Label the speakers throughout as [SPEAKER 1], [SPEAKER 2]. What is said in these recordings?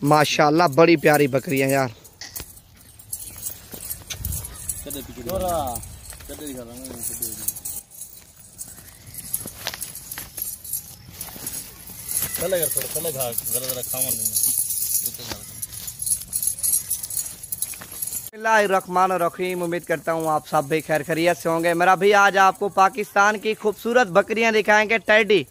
[SPEAKER 1] माशाल्लाह बड़ी प्यारी बकरियां यार। बिस्मिल्लाहिर्रहमानिर्रहीम। उम्मीद करता हूँ आप सब भी खैर खैरियत से होंगे। मेरा भी आज आपको पाकिस्तान की खूबसूरत बकरियां दिखाएंगे। टेडी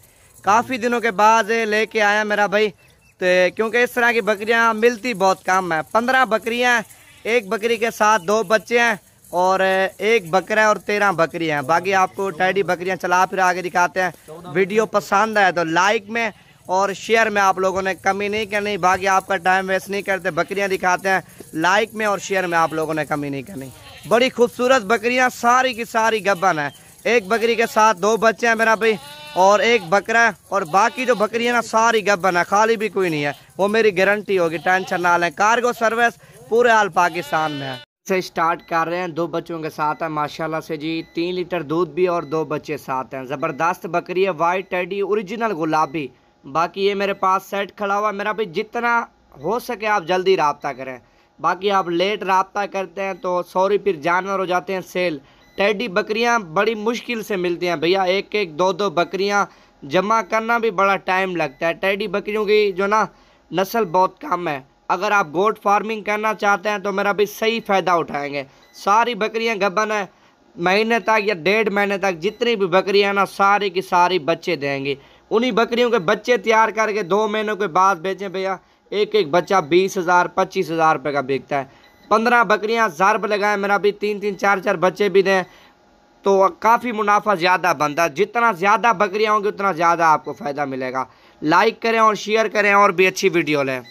[SPEAKER 1] काफ़ी दिनों के बाद लेके आया मेरा भाई, तो क्योंकि इस तरह की बकरियां मिलती बहुत कम है। 15 बकरियां, एक बकरी के साथ 2 बच्चे हैं और एक बकरा है और 13 बकरियां हैं। बाकी आपको टेडी बकरियां चला फिर आगे दिखाते हैं। वीडियो पसंद आए तो लाइक में और शेयर में आप लोगों ने कमी नहीं करनी। बाकी आपका टाइम वेस्ट नहीं करते, बकरियां दिखाते हैं। लाइक में और शेयर में आप लोगों ने कमी नहीं करनी। बड़ी खूबसूरत बकरियां, सारी की सारी गब्बन है। एक बकरी के साथ 2 बच्चे हैं मेरा भाई और एक बकरा है, और बाकी जो बकरियां ना सारी गब्बन है, खाली भी कोई नहीं है। वो मेरी गारंटी होगी, टेंशन ना लें। कार्गो सर्विस पूरे हाल पाकिस्तान में है। से स्टार्ट कर रहे हैं। 2 बच्चों के साथ है माशाल्लाह से जी। 3 लीटर दूध भी और 2 बच्चे साथ हैं। ज़बरदस्त बकरी है, वाइट टेडी ओरिजिनल गुलाबी। बाकी ये मेरे पास सेट खड़ा हुआ मेरा भाई। जितना हो सके आप जल्दी रब्ता करें। बाकी आप लेट रब्ता करते हैं तो सॉरी फिर जानवर हो जाते हैं सेल। टेडी बकरियां बड़ी मुश्किल से मिलती हैं भैया। 1-1, 2-2 बकरियां जमा करना भी बड़ा टाइम लगता है। टेडी बकरियों की जो ना नस्ल बहुत कम है। अगर आप गोट फार्मिंग करना चाहते हैं तो मेरा भी सही फ़ायदा उठाएंगे। सारी बकरियां गब्बन है। महीने तक या 1.5 महीने तक जितनी भी बकरियां ना सारी की सारी बच्चे देंगी। उन्हीं बकरियों के बच्चे तैयार करके 2 महीनों के बाद बेचें भैया। एक बच्चा 20,000 25,000 रुपये का बिकता है। 15 बकरियां ज़रब लगाएं मेरा भी, 3-3 4-4 बच्चे भी दें तो काफ़ी मुनाफा ज़्यादा बनता है। जितना ज़्यादा बकरियां होंगी उतना ज़्यादा आपको फ़ायदा मिलेगा। लाइक करें और शेयर करें और भी अच्छी वीडियो लें।